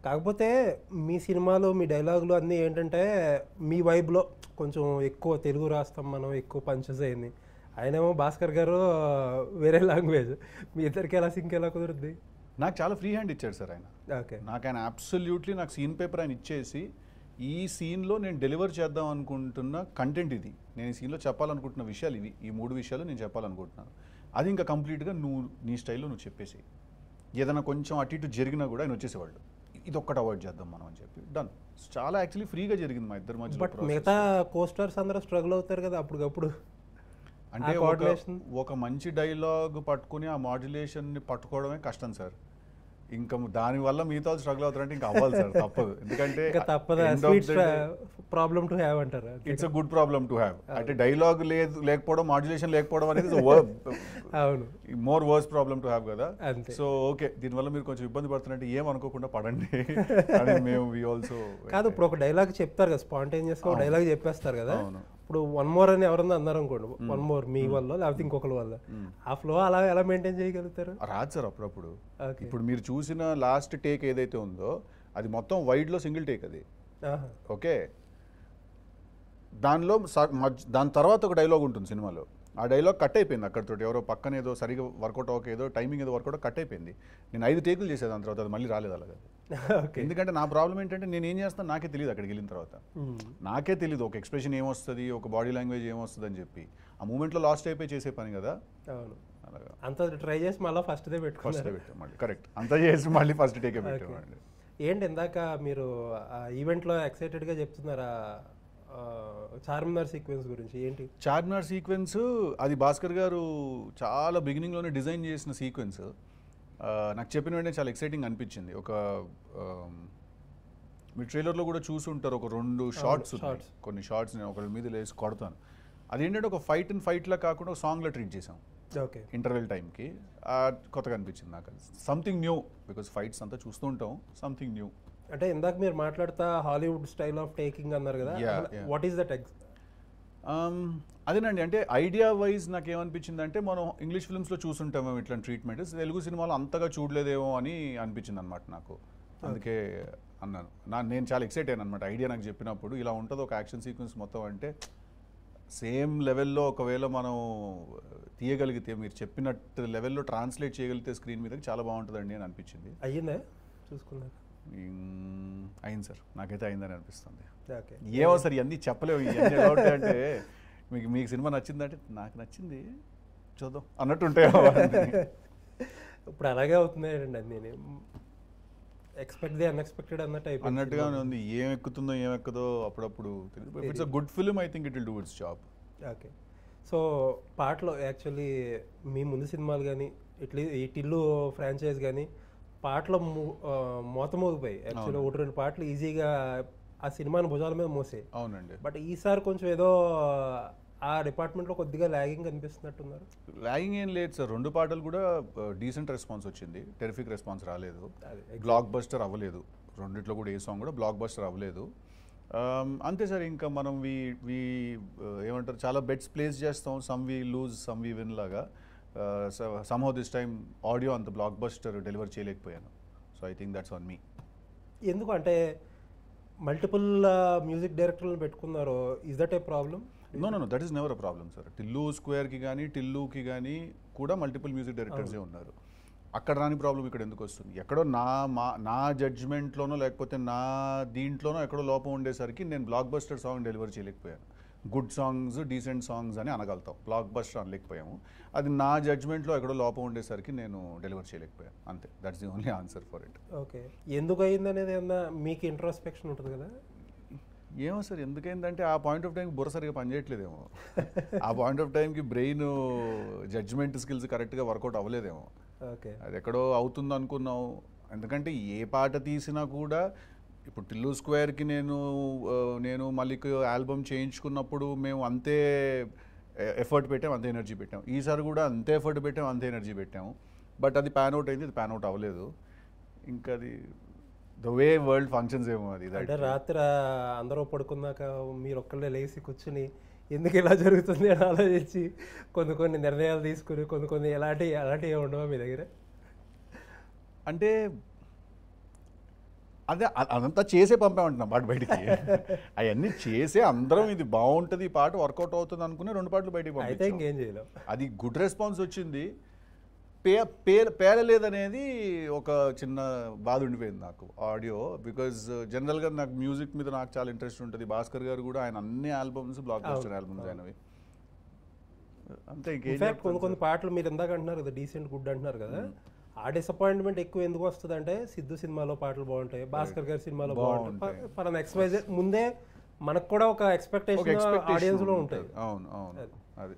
కాకపోతే మీ సినిమాలు మీ డైలాగులు అన్నీ ఏంటంటే మీ వైబ్లో కొంచెం ఎక్కువ తెలుగు రాస్తాం మనం, ఎక్కువ పంచెస్ అయింది. ఆయనేమో భాస్కర్ గారు వేరే లాంగ్వేజ్, మీ ఇద్దరికి ఎలా సింక్ ఎలా కుదురుద్ది? నాకు చాలా ఫ్రీ హ్యాండ్ ఇచ్చాడు సార్ ఆయన. ఓకే. నాకు ఆయన అబ్సల్యూట్లీ నాకు సీన్ పేపర్ ఆయన ఇచ్చేసి, ఈ సీన్లో నేను డెలివర్ చేద్దాం అనుకుంటున్న కంటెంట్ ఇది, నేను ఈ సీన్లో చెప్పాలనుకుంటున్న విషయాలు ఇవి, ఈ 3 విషయాలు నేను చెప్పాలనుకుంటున్నాను, అది ఇంకా కంప్లీట్గా నువ్వు నీ స్టైల్లో నువ్వు చెప్పేసి, ఏదైనా కొంచెం అటు ఇటు జరిగినా కూడా ఆయన వచ్చేసేవాళ్ళు, ఇది ఒక్కటి అవాయిడ్ చేద్దాం మనం అని చెప్పి డన్. చాలా యాక్చువల్లీ ఫ్రీగా జరిగింది మా ఇద్దరి మధ్య. బట్ మిగతా కోస్టార్స్ అందరూ స్ట్రగుల్ అవుతారు కదా అప్పటికప్పుడు. అంటే ఒక మంచి డైలాగ్ పట్టుకుని ఆ మాడ్యులేషన్ని పట్టుకోవడమే కష్టం సార్. ఇంకా దానివల్ల మిగతా స్ట్రగుల్ అవుతారంటే ఇంకా అవ్వాలి సార్, తప్పదు. ఎందుకంటే ప్రాబ్లమ్ టు హ్యావ్ అంటారు. It's a good problem to have. అంటే డైలాగ్ లేకపోవడం, మాడ్యులేషన్ లేకపోవడం అనేది అవును, more worse problem to have కదా. సో ఓకే, దీనివల్ల మీరు కొంచెం ఇబ్బంది పడుతున్నట్టు ఏమనుకోకుండా పడండి అని మేము వి ఆల్సో. కాదు, ఇప్పుడు ఒక డైలాగ్ చెప్తారు కదా, స్పాంటేనియస్గా ఒక డైలాగ్ చెప్పేస్తారు కదా. ఇప్పుడు 1 more అని ఎవరన్నా అన్నారు అనుకోండి, 1 more మీ వల్ల లేకపోతే ఇంకొకరి వల్ల, ఆ ఫ్లో అలా ఎలా మెయింటైన్ చేయగలుగుతారు? రాదు సార్ అప్పుడప్పుడు. ఇప్పుడు మీరు చూసిన లాస్ట్ టేక్ ఏదైతే ఉందో అది మొత్తం వైడ్లో సింగిల్ టేక్ అది. ఓకే, దాని తర్వాత ఒక డైలాగ్ ఉంటుంది సినిమాలో, ఆ డైలాగ్ కట్ అయిపోయింది అక్కడితో, ఎవరో పక్కన ఏదో సరిగా వర్కౌట్ అవ్వక ఏదో టైమింగ్ ఏదో వర్కౌట్ కట్ అయిపోయింది. నేను 5 టేకులు చేసేది, దాని తర్వాత అది మళ్ళీ రాలేదు అలాగే. ఎందుకంటే నా ప్రాబ్లం ఏంటంటే నేను ఏం చేస్తాను నాకే తెలియదు, అక్కడికి వెళ్ళిన తర్వాత నాకే తెలియదు ఒక ఎక్స్ప్రెషన్ ఏమొస్తుంది, ఒక బాడీ లాంగ్వేజ్ ఏమొస్తుంది అని చెప్పి. ఆ మూమెంట్లో లాస్ట్ అయిపోయి చేసే పని కదా. అవును, అంత ట్రై చేసి మళ్ళీ ఫస్ట్ డే పెట్టాం మళ్ళీ. కరెక్ట్, అంతా చేసి మళ్ళీ ఫస్ట్ టేకే పెట్టామండి. ఏంటి ఇందాక మీరు ఆ ఈవెంట్లో ఎక్సైటెడ్గా చెప్తున్నారా చార్మినార్ సీక్వెన్స్ గురించి? ఏంటి చార్మినార్ సీక్వెన్స్? అది భాస్కర్ గారు చాలా బిగినింగ్లోనే డిజైన్ చేసిన సీక్వెన్స్. నాకు చెప్పిన వెంటనే చాలా ఎక్సైటింగ్ అనిపించింది. ఒక మీ ట్రైలర్లో కూడా చూసుంటారు, ఒక 2 షార్ట్స్, కొన్ని షార్ట్స్ నేను ఒకరి మీద లేసి కొడతాను. అదేంటంటే ఒక ఫైట్లా కాకుండా ఒక సాంగ్లో ట్రీట్ చేసాం. ఓకే, ఇంటర్వెల్ టైంకి కొత్తగా అనిపించింది నాకు. సంథింగ్ న్యూ, బికాస్ ఫైట్స్ అంతా చూస్తూ ఉంటాం, సంథింగ్ న్యూ. అంటే ఇందాక మీరు మాట్లాడుతా హాలీవుడ్ స్టైల్ ఆఫ్ టేకింగ్ అన్నారు కదా, వాట్ ఈస్ దట్? అదేనండి, అంటే ఐడియా వైజ్ నాకు ఏమనిపించింది అంటే, మనం ఇంగ్లీష్ ఫిల్మ్స్లో చూసుంటామేమో ఇట్లాంటి ట్రీట్మెంట్, తెలుగు సినిమాలో అంతగా చూడలేదేమో అని అనిపించింది అనమాట నాకు. అందుకే అన్నాను, నేను చాలా ఎక్సైట్ అయ్యాను అనమాట ఐడియా నాకు చెప్పినప్పుడు. ఇలా ఉంటుంది ఒక యాక్షన్ సీక్వెన్స్ మొత్తం అంటే, సేమ్ లెవెల్లో ఒకవేళ మనం తీయగలిగితే, మీరు చెప్పినట్టు లెవెల్లో ట్రాన్స్లేట్ చేయగలిగితే స్క్రీన్ మీదకి చాలా బాగుంటుందండి అని అనిపించింది. అయ్యిందా చూసుకున్నారు? అయింది సార్, నాకైతే అయిందని అనిపిస్తుంది. ఏమో సార్ ఇవన్నీ చెప్పలేవు, ఇవన్నీ ఎలా ఉంటాయంటే, మీకు సినిమా నచ్చిందంటే నాకు నచ్చింది చూద్దాం అన్నట్టు ఉంటాయి. ఇప్పుడు అలాగే అవుతున్నాయండి అన్నీ, ఎక్స్పెక్ట్ ది అన్ఎక్స్పెక్టెడ్ అన్నట్టుగానే ఉంది. ఏం ఎక్కుతుందో ఏం ఎక్కదో అప్పుడప్పుడు తెలియదు. It's a good film, I think it will do it's job. Okay, so పాటలో యాక్చువల్లీ మీ ముందు సినిమాలు కానీ ఈ టిల్లు ఫ్రాంచైజ్ కానీ పాటలు మోతమోగిపోయి, యాక్చువల్లీ 1-2 పాటలు ఈజీగా ఆ సినిమాని భుజాల మీద మోసాయి. అవునండి. బట్ ఈసారి కొంచెం ఏదో ఆ డిపార్ట్మెంట్లో కొద్దిగా ల్యాగింగ్ అనిపిస్తున్నట్టున్నారు. ల్యాగింగ్ ఏం లేదు సార్, 2 పాటలు కూడా డీసెంట్ రెస్పాన్స్ వచ్చింది, టెరిఫిక్ రెస్పాన్స్ రాలేదు, బ్లాక్ బస్టర్ అవ్వలేదు. 2 కూడా ఏ సాంగ్ కూడా బ్లాక్ బస్టర్ అవ్వలేదు. అంతే సార్, ఇంకా మనం ఏమంటారు, చాలా బెట్స్ ప్లేస్ చేస్తాం, some we lose some we win లాగా. సమ్హౌ దిస్ టైమ్ ఆడియో అంత బ్లాక్ బస్టర్ డెలివర్ చేయలేకపోయాను. So I think that's on me. ఎందుకు అంటే మల్టిపుల్ మ్యూజిక్ డైరెక్టర్లను పెట్టుకున్నారు, is that a problem? No, that is never a problem sir. Tillu స్క్వేర్కి కానీ టిల్లుకి కానీ కూడా మల్టిపుల్ మ్యూజిక్ డైరెక్టర్సే ఉన్నారు. అక్కడ రాని ప్రాబ్లం ఇక్కడ ఎందుకు వస్తుంది? ఎక్కడో నా జడ్జ్మెంట్లోనో లేకపోతే నా దీంట్లోనో ఎక్కడో లోపం ఉండేసరికి నేను బ్లాక్ బస్టర్ సాంగ్ డెలివర్ చేయలేకపోయాను. గుడ్ సాంగ్స్, డీసెంట్ సాంగ్స్ అని అనగలుగుతాం, బ్లాక్ బస్టర్ అనలేకపోయాము. అది నా జడ్జ్మెంట్లో ఎక్కడో లోపం ఉండేసరికి నేను డెలివర్ చేయలేకపోయాను, అంతే. That's the only answer for it. Okay, ఎందుకు అయింది అనేది ఏమన్నా మీకు ఇంట్రోస్పెక్షన్ ఉంటుంది కదా? ఏమో సార్, ఎందుకైందంటే ఆ పాయింట్ ఆఫ్ టైంకి బుర్ర సరిగా పనిచేయట్లేదేమో, ఆ పాయింట్ ఆఫ్ టైంకి బ్రెయిన్ జడ్జ్మెంట్ స్కిల్స్ కరెక్ట్గా వర్కౌట్ అవ్వలేదేమో. ఓకే, అది ఎక్కడో అవుతుంది అనుకున్నాం. ఎందుకంటే ఏ పాట తీసినా కూడా, ఇప్పుడు టిల్లు స్క్వేర్కి నేను మళ్ళీకి ఆల్బమ్ చేయించుకున్నప్పుడు మేము అంతే ఎఫర్ట్ పెట్టాము, అంతే ఎనర్జీ పెట్టాము. ఈసారి కూడా అంతే ఎఫర్ట్ పెట్టాము, అంతే ఎనర్జీ పెట్టాము. బట్ అది ప్యాన్ అవుట్ అయింది, అది ప్యాన్ అవుట్ అవ్వలేదు. ఇంకా అది ద వే వరల్డ్ ఫంక్షన్స్ ఏమో. అది అంటే రాత్రి అందరూ పడుకున్నాక మీరు ఒక్కళ్ళే లేచి కూర్చుని ఎందుకు ఇలా జరుగుతుంది అని ఆలోచించి కొన్ని నిర్ణయాలు తీసుకుని కొన్ని ఎలాంటివి ఉండవా మీ దగ్గర? అంటే అదే అదంతా చేసే పంపామంటున్నాం పాట బయటికి. అవన్నీ చేసే అందరం ఇది బాగుంటుంది, ఈ పాట వర్కౌట్ అవుతుంది అనుకుని 2 పాటలు బయటికి అయితే పంపించాం. ఇంకేం చేయలేం. అది గుడ్ రెస్పాన్స్ వచ్చింది. పేలలేదనేది ఒక చిన్న బాధ ఉండిపోయింది నాకు ఆడియో. బికాజ్ జనరల్గా నాకు మ్యూజిక్ మీద నాకు చాలా ఇంట్రెస్ట్ ఉంటుంది. భాస్కర్ గారు కూడా ఆయన అన్ని ఆల్బమ్స్ బ్లాక్ బస్టర్ ఆల్బమ్స్ అయినవి. అంతే ఇంకేం ఇన్ఫాక్ట్ కొన్ని పాటలు మీరు ఇందాక అంటున్నారు కదా డీసెంట్ గుడ్ అంటున్నారు కదా, ఆ డిసప్పాయింట్మెంట్ ఎక్కువ ఎందుకు వస్తుంది అంటే సిద్ధు సినిమాలో పాటలు బాగుంటాయి, భాస్కర్ గారి సినిమాలో బాగుంటాయి, ఫర్ నెక్స్ట్ వైజ్ ముందే మనకు కూడా ఒక ఎక్స్పెక్టేషన్ ఆడియన్స్ లో ఉంటాయి. అవును అవును అది